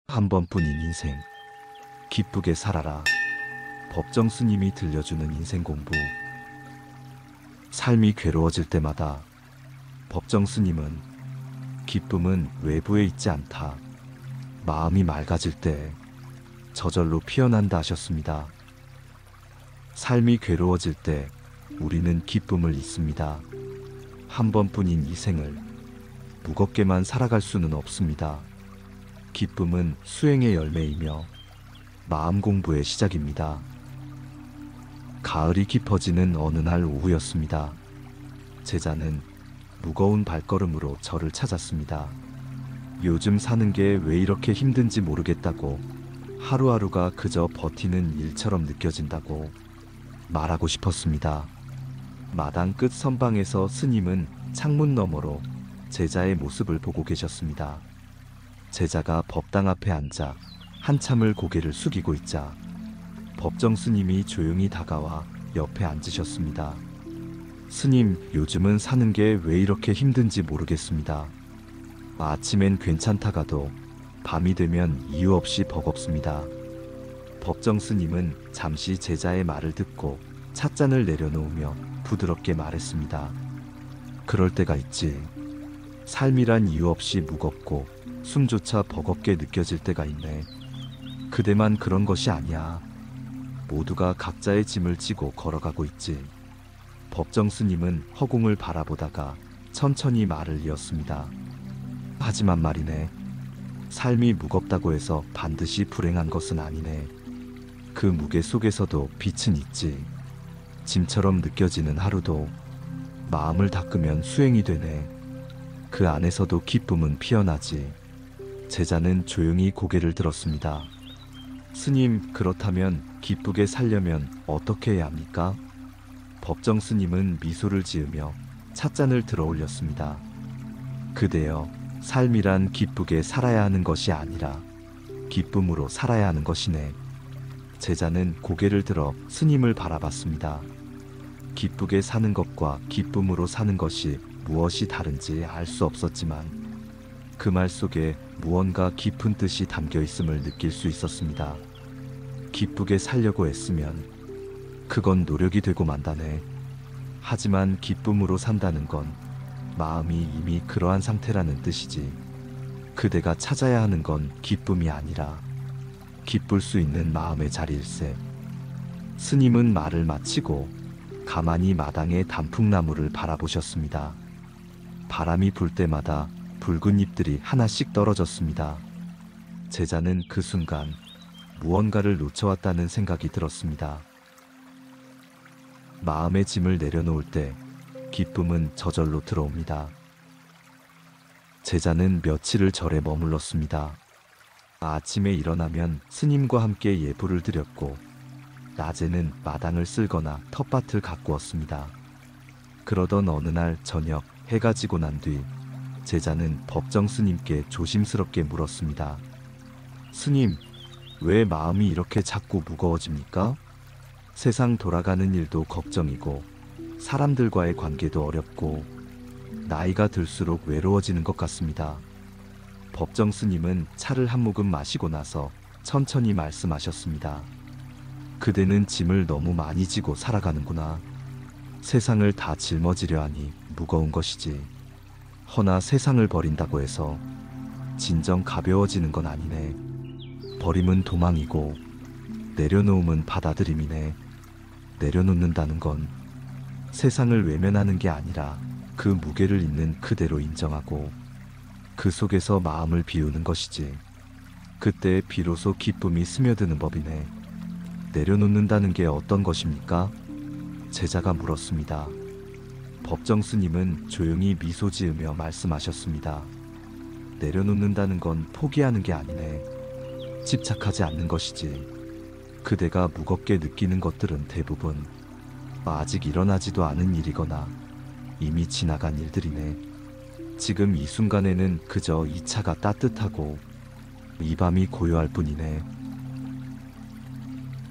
한 번뿐인 인생, 기쁘게 살아라. 법정 스님이 들려주는 인생 공부. 삶이 괴로워질 때마다 법정 스님은 기쁨은 외부에 있지 않다. 마음이 맑아질 때 저절로 피어난다 하셨습니다. 삶이 괴로워질 때 우리는 기쁨을 잊습니다. 한 번뿐인 이 생을 무겁게만 살아갈 수는 없습니다. 기쁨은 수행의 열매이며 마음 공부의 시작입니다. 가을이 깊어지는 어느 날 오후였습니다. 제자는 무거운 발걸음으로 저를 찾았습니다. 요즘 사는 게 왜 이렇게 힘든지 모르겠다고, 하루하루가 그저 버티는 일처럼 느껴진다고 말하고 싶었습니다. 마당 끝 선방에서 스님은 창문 너머로 제자의 모습을 보고 계셨습니다. 제자가 법당 앞에 앉아 한참을 고개를 숙이고 있자 법정 스님이 조용히 다가와 옆에 앉으셨습니다. 스님, 요즘은 사는 게 왜 이렇게 힘든지 모르겠습니다. 아침엔 괜찮다가도 밤이 되면 이유 없이 버겁습니다. 법정 스님은 잠시 제자의 말을 듣고 찻잔을 내려놓으며 부드럽게 말했습니다. 그럴 때가 있지. 삶이란 이유 없이 무겁고 숨조차 버겁게 느껴질 때가 있네. 그대만 그런 것이 아니야. 모두가 각자의 짐을 지고 걸어가고 있지. 법정 스님은 허공을 바라보다가 천천히 말을 이었습니다. 하지만 말이네. 삶이 무겁다고 해서 반드시 불행한 것은 아니네. 그 무게 속에서도 빛은 있지. 짐처럼 느껴지는 하루도 마음을 닦으면 수행이 되네. 그 안에서도 기쁨은 피어나지. 제자는 조용히 고개를 들었습니다. 스님, 그렇다면 기쁘게 살려면 어떻게 해야 합니까? 법정 스님은 미소를 지으며 찻잔을 들어 올렸습니다. 그대여, 삶이란 기쁘게 살아야 하는 것이 아니라 기쁨으로 살아야 하는 것이네. 제자는 고개를 들어 스님을 바라봤습니다. 기쁘게 사는 것과 기쁨으로 사는 것이 무엇이 다른지 알 수 없었지만 그 말 속에 무언가 깊은 뜻이 담겨 있음을 느낄 수 있었습니다. 기쁘게 살려고 애쓰면 그건 노력이 되고 만다네. 하지만 기쁨으로 산다는 건 마음이 이미 그러한 상태라는 뜻이지. 그대가 찾아야 하는 건 기쁨이 아니라 기쁠 수 있는 마음의 자리일세. 스님은 말을 마치고 가만히 마당의 단풍나무를 바라보셨습니다. 바람이 불 때마다 붉은 잎들이 하나씩 떨어졌습니다. 제자는 그 순간 무언가를 놓쳐왔다는 생각이 들었습니다. 마음의 짐을 내려놓을 때 기쁨은 저절로 들어옵니다. 제자는 며칠을 절에 머물렀습니다. 아침에 일어나면 스님과 함께 예불을 드렸고 낮에는 마당을 쓸거나 텃밭을 가꾸었습니다. 그러던 어느 날 저녁 해가 지고 난 뒤 제자는 법정 스님께 조심스럽게 물었습니다. 스님, 왜 마음이 이렇게 자꾸 무거워집니까? 세상 돌아가는 일도 걱정이고 사람들과의 관계도 어렵고 나이가 들수록 외로워지는 것 같습니다. 법정 스님은 차를 한 모금 마시고 나서 천천히 말씀하셨습니다. 그대는 짐을 너무 많이 지고 살아가는구나. 세상을 다 짊어지려 하니 무거운 것이지. 허나 세상을 버린다고 해서 진정 가벼워지는 건 아니네. 버림은 도망이고 내려놓음은 받아들임이네. 내려놓는다는 건 세상을 외면하는 게 아니라 그 무게를 있는 그대로 인정하고 그 속에서 마음을 비우는 것이지. 그때 비로소 기쁨이 스며드는 법이네. 내려놓는다는 게 어떤 것입니까? 제자가 물었습니다. 법정 스님은 조용히 미소 지으며 말씀하셨습니다. 내려놓는다는 건 포기하는 게 아니네. 집착하지 않는 것이지. 그대가 무겁게 느끼는 것들은 대부분 아직 일어나지도 않은 일이거나 이미 지나간 일들이네. 지금 이 순간에는 그저 이 차가 따뜻하고 이 밤이 고요할 뿐이네.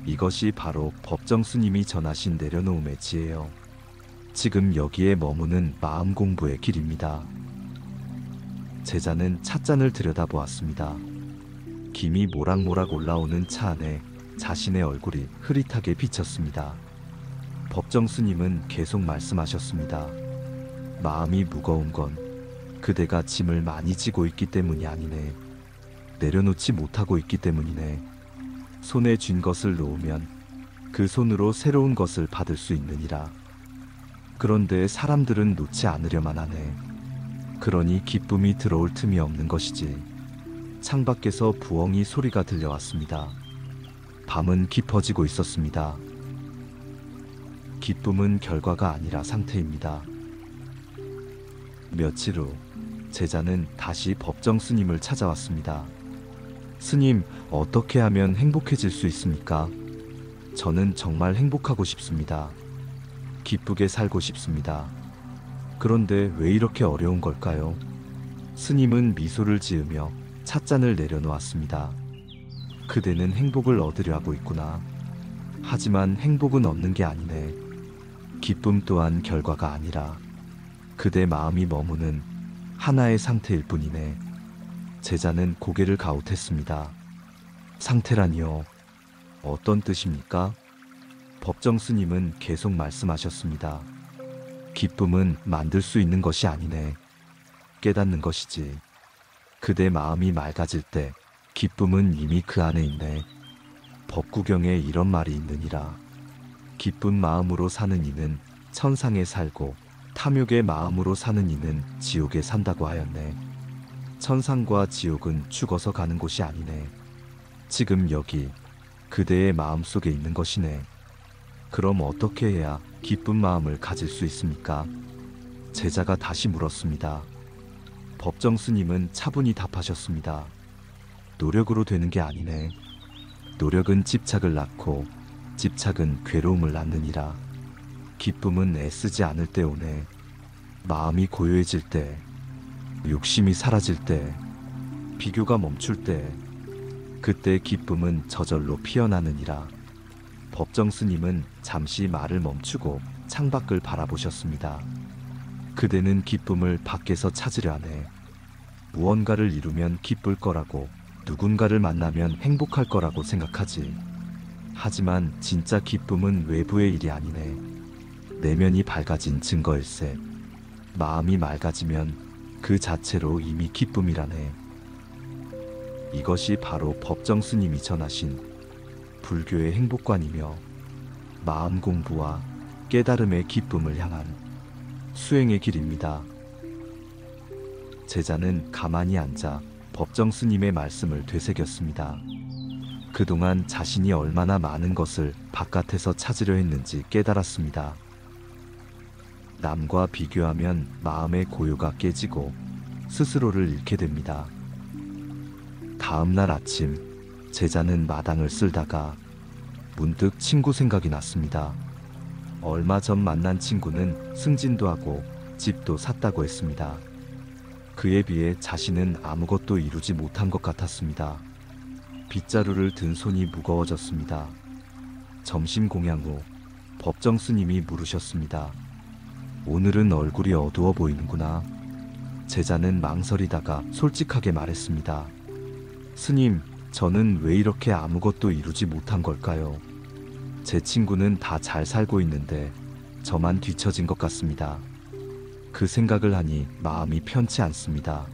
이것이 바로 법정 스님이 전하신 내려놓음의 지혜요. 지금 여기에 머무는 마음 공부의 길입니다. 제자는 찻잔을 들여다보았습니다. 김이 모락모락 올라오는 차 안에 자신의 얼굴이 흐릿하게 비쳤습니다. 법정 스님은 계속 말씀하셨습니다. 마음이 무거운 건 그대가 짐을 많이 지고 있기 때문이 아니네. 내려놓지 못하고 있기 때문이네. 손에 쥔 것을 놓으면 그 손으로 새로운 것을 받을 수 있느니라. 그런데 사람들은 놓지 않으려만 하네. 그러니 기쁨이 들어올 틈이 없는 것이지. 창밖에서 부엉이 소리가 들려왔습니다. 밤은 깊어지고 있었습니다. 기쁨은 결과가 아니라 상태입니다. 며칠 후 제자는 다시 법정 스님을 찾아왔습니다. 스님, 어떻게 하면 행복해질 수 있습니까? 저는 정말 행복하고 싶습니다. 기쁘게 살고 싶습니다. 그런데 왜 이렇게 어려운 걸까요? 스님은 미소를 지으며 찻잔을 내려놓았습니다. 그대는 행복을 얻으려 하고 있구나. 하지만 행복은 얻는 게 아니네. 기쁨 또한 결과가 아니라 그대 마음이 머무는 하나의 상태일 뿐이네. 제자는 고개를 갸웃했습니다. 상태라니요? 어떤 뜻입니까? 법정 스님은 계속 말씀하셨습니다. 기쁨은 만들 수 있는 것이 아니네. 깨닫는 것이지. 그대 마음이 맑아질 때 기쁨은 이미 그 안에 있네. 법구경에 이런 말이 있느니라. 기쁜 마음으로 사는 이는 천상에 살고 탐욕의 마음으로 사는 이는 지옥에 산다고 하였네. 천상과 지옥은 죽어서 가는 곳이 아니네. 지금 여기 그대의 마음 속에 있는 것이네. 그럼 어떻게 해야 기쁜 마음을 가질 수 있습니까? 제자가 다시 물었습니다. 법정 스님은 차분히 답하셨습니다. 노력으로 되는 게 아니네. 노력은 집착을 낳고 집착은 괴로움을 낳느니라. 기쁨은 애쓰지 않을 때 오네. 마음이 고요해질 때, 욕심이 사라질 때, 비교가 멈출 때, 그때 기쁨은 저절로 피어나느니라. 법정 스님은 잠시 말을 멈추고 창밖을 바라보셨습니다. 그대는 기쁨을 밖에서 찾으려 하네. 무언가를 이루면 기쁠 거라고, 누군가를 만나면 행복할 거라고 생각하지. 하지만 진짜 기쁨은 외부의 일이 아니네. 내면이 밝아진 증거일세. 마음이 맑아지면 그 자체로 이미 기쁨이라네. 이것이 바로 법정 스님이 전하신 불교의 행복관이며 마음 공부와 깨달음의 기쁨을 향한 수행의 길입니다. 제자는 가만히 앉아 법정 스님의 말씀을 되새겼습니다. 그동안 자신이 얼마나 많은 것을 바깥에서 찾으려 했는지 깨달았습니다. 남과 비교하면 마음의 고요가 깨지고 스스로를 잃게 됩니다. 다음 날 아침, 제자는 마당을 쓸다가 문득 친구 생각이 났습니다. 얼마 전 만난 친구는 승진도 하고 집도 샀다고 했습니다. 그에 비해 자신은 아무것도 이루지 못한 것 같았습니다. 빗자루를 든 손이 무거워졌습니다. 점심 공양 후 법정 스님이 물으셨습니다. 오늘은 얼굴이 어두워 보이는구나. 제자는 망설이다가 솔직하게 말했습니다. 스님, 저는 왜 이렇게 아무것도 이루지 못한 걸까요? 제 친구는 다 잘 살고 있는데 저만 뒤처진 것 같습니다. 그 생각을 하니 마음이 편치 않습니다.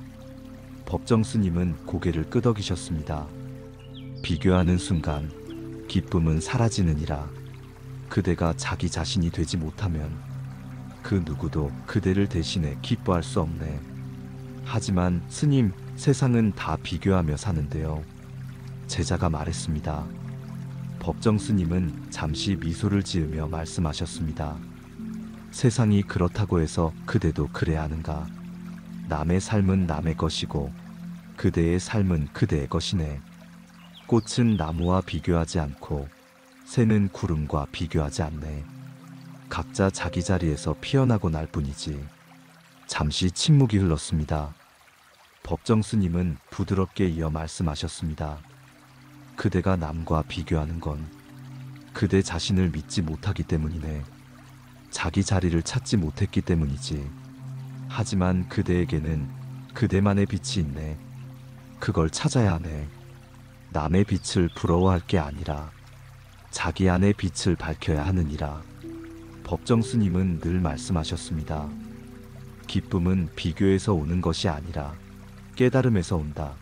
법정 스님은 고개를 끄덕이셨습니다. 비교하는 순간 기쁨은 사라지느니라. 그대가 자기 자신이 되지 못하면 그 누구도 그대를 대신해 기뻐할 수 없네. 하지만 스님, 세상은 다 비교하며 사는데요. 제자가 말했습니다. 법정 스님은 잠시 미소를 지으며 말씀하셨습니다. 세상이 그렇다고 해서 그대도 그래야 하는가? 남의 삶은 남의 것이고 그대의 삶은 그대의 것이네. 꽃은 나무와 비교하지 않고 새는 구름과 비교하지 않네. 각자 자기 자리에서 피어나고 날 뿐이지. 잠시 침묵이 흘렀습니다. 법정 스님은 부드럽게 이어 말씀하셨습니다. 그대가 남과 비교하는 건 그대 자신을 믿지 못하기 때문이네. 자기 자리를 찾지 못했기 때문이지. 하지만 그대에게는 그대만의 빛이 있네. 그걸 찾아야 하네. 남의 빛을 부러워할 게 아니라 자기 안의 빛을 밝혀야 하느니라. 법정 스님은 늘 말씀하셨습니다. 기쁨은 비교에서 오는 것이 아니라 깨달음에서 온다.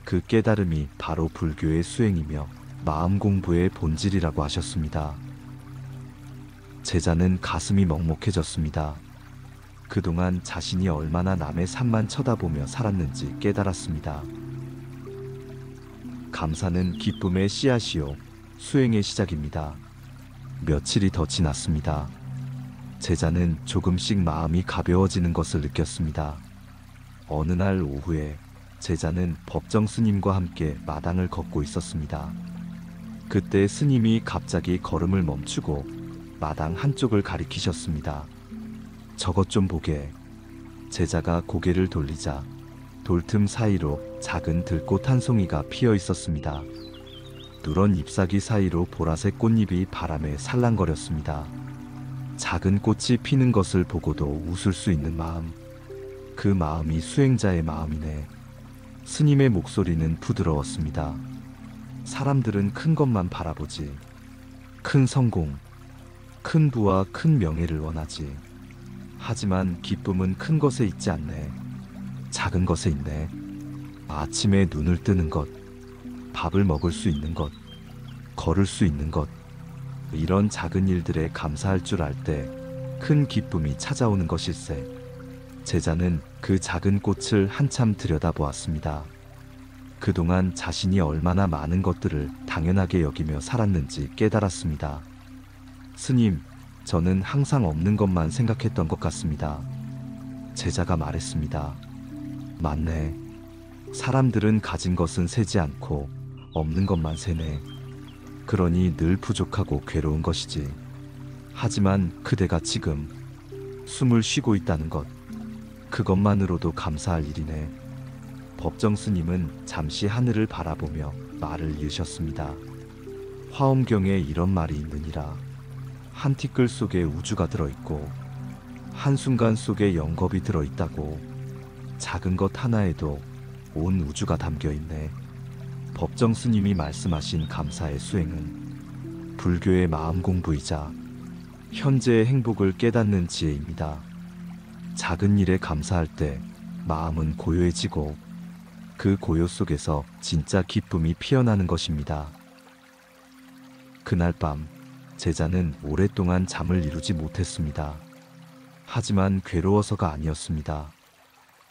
그 깨달음이 바로 불교의 수행이며 마음 공부의 본질이라고 하셨습니다. 제자는 가슴이 먹먹해졌습니다. 그동안 자신이 얼마나 남의 삶만 쳐다보며 살았는지 깨달았습니다. 감사는 기쁨의 씨앗이요, 수행의 시작입니다. 며칠이 더 지났습니다. 제자는 조금씩 마음이 가벼워지는 것을 느꼈습니다. 어느 날 오후에 제자는 법정 스님과 함께 마당을 걷고 있었습니다. 그때 스님이 갑자기 걸음을 멈추고 마당 한쪽을 가리키셨습니다. 저것 좀 보게. 제자가 고개를 돌리자 돌틈 사이로 작은 들꽃 한 송이가 피어 있었습니다. 누런 잎사귀 사이로 보라색 꽃잎이 바람에 살랑거렸습니다. 작은 꽃이 피는 것을 보고도 웃을 수 있는 마음. 그 마음이 수행자의 마음이네. 스님의 목소리는 부드러웠습니다. 사람들은 큰 것만 바라보지. 큰 성공, 큰 부와 큰 명예를 원하지. 하지만 기쁨은 큰 것에 있지 않네. 작은 것에 있네. 아침에 눈을 뜨는 것, 밥을 먹을 수 있는 것, 걸을 수 있는 것. 이런 작은 일들에 감사할 줄 알 때 큰 기쁨이 찾아오는 것일세. 제자는 그 작은 꽃을 한참 들여다보았습니다. 그동안 자신이 얼마나 많은 것들을 당연하게 여기며 살았는지 깨달았습니다. 스님, 저는 항상 없는 것만 생각했던 것 같습니다. 제자가 말했습니다. 맞네. 사람들은 가진 것은 세지 않고 없는 것만 세네. 그러니 늘 부족하고 괴로운 것이지. 하지만 그대가 지금 숨을 쉬고 있다는 것, 그것만으로도 감사할 일이네. 법정 스님은 잠시 하늘을 바라보며 말을 이으셨습니다. 화엄경에 이런 말이 있느니라. 한 티끌 속에 우주가 들어있고 한순간 속에 영겁이 들어있다고. 작은 것 하나에도 온 우주가 담겨있네. 법정 스님이 말씀하신 감사의 수행은 불교의 마음 공부이자 현재의 행복을 깨닫는 지혜입니다. 작은 일에 감사할 때 마음은 고요해지고 그 고요 속에서 진짜 기쁨이 피어나는 것입니다. 그날 밤 제자는 오랫동안 잠을 이루지 못했습니다. 하지만 괴로워서가 아니었습니다.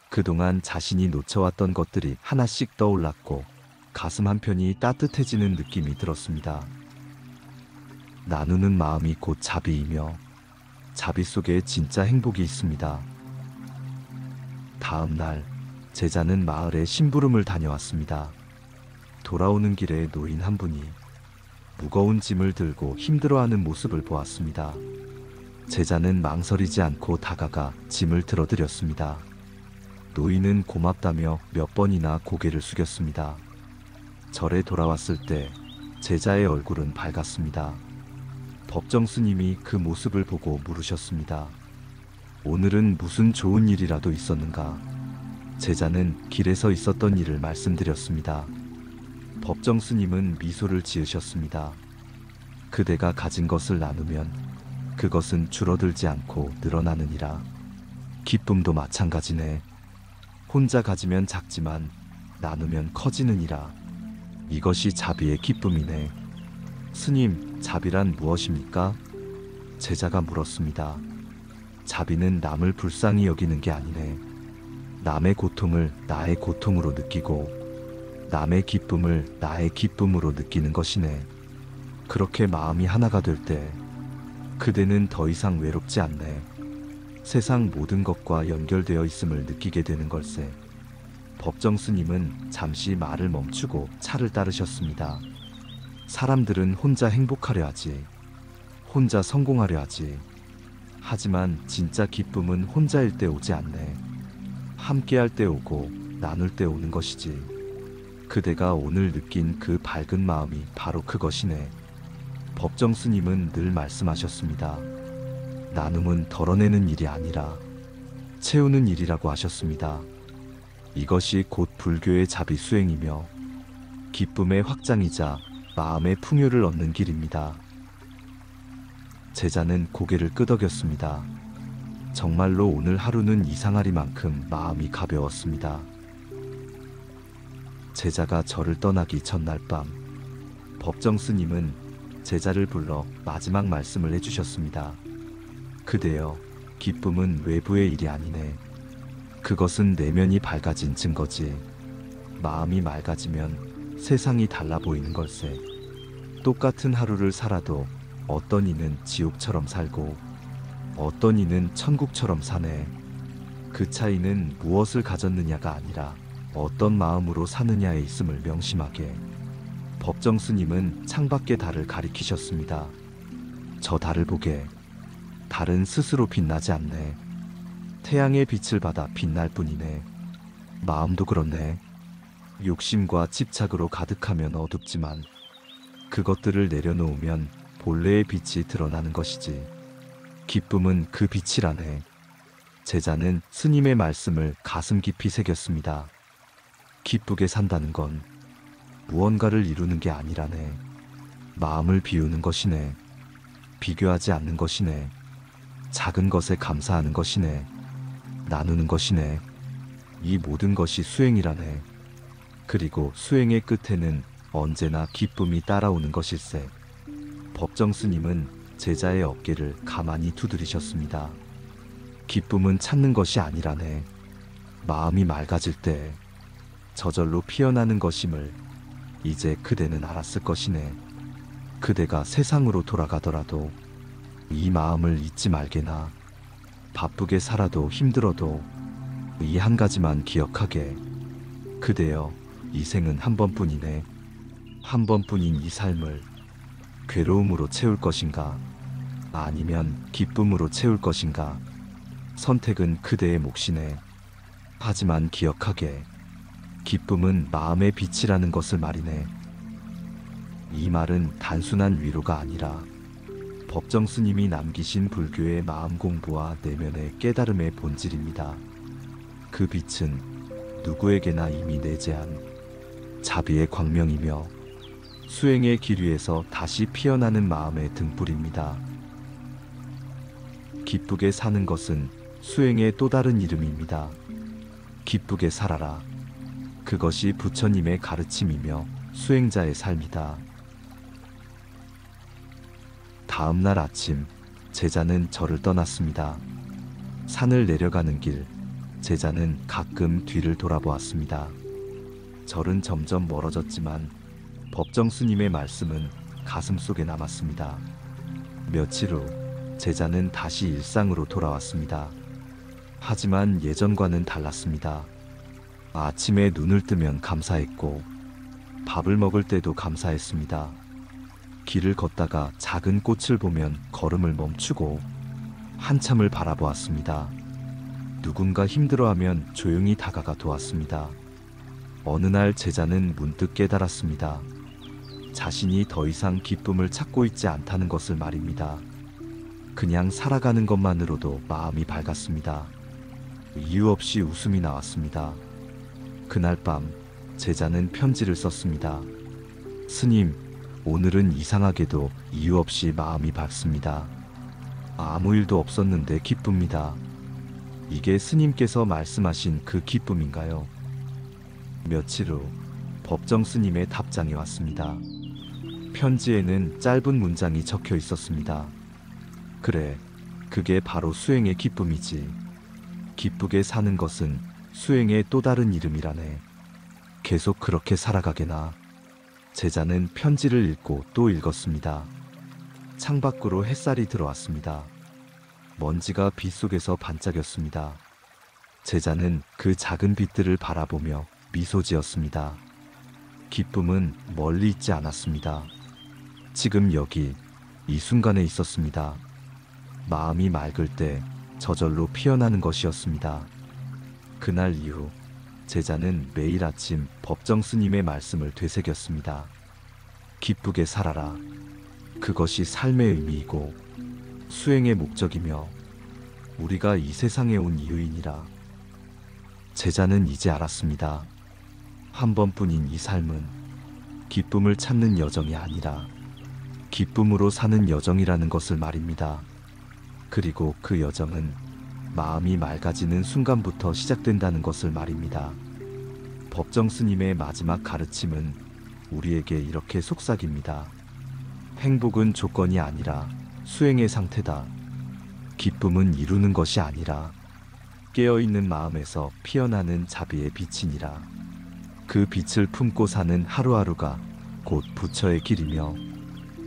그동안 자신이 놓쳐왔던 것들이 하나씩 떠올랐고 가슴 한편이 따뜻해지는 느낌이 들었습니다. 나누는 마음이 곧 자비이며 자비 속에 진짜 행복이 있습니다. 다음 날 제자는 마을에 심부름을 다녀왔습니다. 돌아오는 길에 노인 한 분이 무거운 짐을 들고 힘들어하는 모습을 보았습니다. 제자는 망설이지 않고 다가가 짐을 들어드렸습니다. 노인은 고맙다며 몇 번이나 고개를 숙였습니다. 절에 돌아왔을 때 제자의 얼굴은 밝았습니다. 법정 스님이 그 모습을 보고 물으셨습니다. 오늘은 무슨 좋은 일이라도 있었는가? 제자는 길에서 있었던 일을 말씀드렸습니다. 법정 스님은 미소를 지으셨습니다. 그대가 가진 것을 나누면 그것은 줄어들지 않고 늘어나느니라. 기쁨도 마찬가지네. 혼자 가지면 작지만 나누면 커지느니라. 이것이 자비의 기쁨이네. 스님, 자비란 무엇입니까? 제자가 물었습니다. 자비는 남을 불쌍히 여기는 게 아니네. 남의 고통을 나의 고통으로 느끼고 남의 기쁨을 나의 기쁨으로 느끼는 것이네. 그렇게 마음이 하나가 될 때 그대는 더 이상 외롭지 않네. 세상 모든 것과 연결되어 있음을 느끼게 되는 걸세. 법정 스님은 잠시 말을 멈추고 차를 따르셨습니다. 사람들은 혼자 행복하려 하지. 혼자 성공하려 하지. 하지만 진짜 기쁨은 혼자일 때 오지 않네. 함께할 때 오고 나눌 때 오는 것이지. 그대가 오늘 느낀 그 밝은 마음이 바로 그것이네. 법정 스님은 늘 말씀하셨습니다. 나눔은 덜어내는 일이 아니라 채우는 일이라고 하셨습니다. 이것이 곧 불교의 자비 수행이며 기쁨의 확장이자 마음의 풍요를 얻는 길입니다. 제자는 고개를 끄덕였습니다. 정말로 오늘 하루는 이상하리만큼 마음이 가벼웠습니다. 제자가 절을 떠나기 전날 밤, 법정 스님은 제자를 불러 마지막 말씀을 해주셨습니다. 그대여, 기쁨은 외부의 일이 아니네. 그것은 내면이 밝아진 증거지. 마음이 맑아지면 세상이 달라 보이는 걸세. 똑같은 하루를 살아도 어떤 이는 지옥처럼 살고 어떤 이는 천국처럼 사네. 그 차이는 무엇을 가졌느냐가 아니라 어떤 마음으로 사느냐에 있음을 명심하게. 법정 스님은 창밖의 달을 가리키셨습니다. 저 달을 보게. 달은 스스로 빛나지 않네. 태양의 빛을 받아 빛날 뿐이네. 마음도 그렇네. 욕심과 집착으로 가득하면 어둡지만 그것들을 내려놓으면 본래의 빛이 드러나는 것이지. 기쁨은 그 빛이라네. 제자는 스님의 말씀을 가슴 깊이 새겼습니다. 기쁘게 산다는 건 무언가를 이루는 게 아니라네. 마음을 비우는 것이네. 비교하지 않는 것이네. 작은 것에 감사하는 것이네. 나누는 것이네. 이 모든 것이 수행이라네. 그리고 수행의 끝에는 언제나 기쁨이 따라오는 것일세. 법정 스님은 제자의 어깨를 가만히 두드리셨습니다. 기쁨은 찾는 것이 아니라네. 마음이 맑아질 때 저절로 피어나는 것임을 이제 그대는 알았을 것이네. 그대가 세상으로 돌아가더라도 이 마음을 잊지 말게나. 바쁘게 살아도 힘들어도 이 한 가지만 기억하게. 그대여, 이 생은 한 번뿐이네. 한 번뿐인 이 삶을 괴로움으로 채울 것인가? 아니면 기쁨으로 채울 것인가? 선택은 그대의 몫이네. 하지만 기억하게. 기쁨은 마음의 빛이라는 것을 말이네. 이 말은 단순한 위로가 아니라 법정 스님이 남기신 불교의 마음 공부와 내면의 깨달음의 본질입니다. 그 빛은 누구에게나 이미 내재한 자비의 광명이며 수행의 길 위에서 다시 피어나는 마음의 등불입니다. 기쁘게 사는 것은 수행의 또 다른 이름입니다. 기쁘게 살아라. 그것이 부처님의 가르침이며 수행자의 삶이다. 다음 날 아침, 제자는 절을 떠났습니다. 산을 내려가는 길, 제자는 가끔 뒤를 돌아보았습니다. 절은 점점 멀어졌지만 법정 스님의 말씀은 가슴속에 남았습니다. 며칠 후 제자는 다시 일상으로 돌아왔습니다. 하지만 예전과는 달랐습니다. 아침에 눈을 뜨면 감사했고 밥을 먹을 때도 감사했습니다. 길을 걷다가 작은 꽃을 보면 걸음을 멈추고 한참을 바라보았습니다. 누군가 힘들어하면 조용히 다가가 도왔습니다. 어느 날 제자는 문득 깨달았습니다. 자신이 더 이상 기쁨을 찾고 있지 않다는 것을 말입니다. 그냥 살아가는 것만으로도 마음이 밝았습니다. 이유 없이 웃음이 나왔습니다. 그날 밤 제자는 편지를 썼습니다. 스님, 오늘은 이상하게도 이유 없이 마음이 밝습니다. 아무 일도 없었는데 기쁩니다. 이게 스님께서 말씀하신 그 기쁨인가요? 며칠 후 법정 스님의 답장이 왔습니다. 편지에는 짧은 문장이 적혀 있었습니다. 그래, 그게 바로 수행의 기쁨이지. 기쁘게 사는 것은 수행의 또 다른 이름이라네. 계속 그렇게 살아가게나. 제자는 편지를 읽고 또 읽었습니다. 창밖으로 햇살이 들어왔습니다. 먼지가 빛 속에서 반짝였습니다. 제자는 그 작은 빛들을 바라보며 미소 지었습니다. 기쁨은 멀리 있지 않았습니다. 지금 여기, 이 순간에 있었습니다. 마음이 맑을 때 저절로 피어나는 것이었습니다. 그날 이후 제자는 매일 아침 법정 스님의 말씀을 되새겼습니다. 기쁘게 살아라. 그것이 삶의 의미이고 수행의 목적이며 우리가 이 세상에 온 이유이니라. 제자는 이제 알았습니다. 한 번뿐인 이 삶은 기쁨을 찾는 여정이 아니라 기쁨으로 사는 여정이라는 것을 말입니다. 그리고 그 여정은 마음이 맑아지는 순간부터 시작된다는 것을 말입니다. 법정 스님의 마지막 가르침은 우리에게 이렇게 속삭입니다. 행복은 조건이 아니라 수행의 상태다. 기쁨은 이루는 것이 아니라 깨어있는 마음에서 피어나는 자비의 빛이니라. 그 빛을 품고 사는 하루하루가 곧 부처의 길이며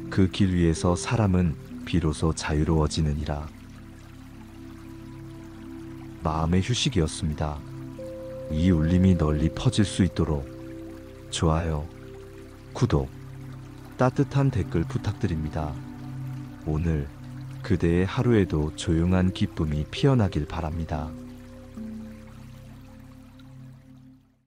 그 길 위에서 사람은 비로소 자유로워지느니라. 마음의 휴식이었습니다. 이 울림이 널리 퍼질 수 있도록 좋아요, 구독, 따뜻한 댓글 부탁드립니다. 오늘 그대의 하루에도 조용한 기쁨이 피어나길 바랍니다.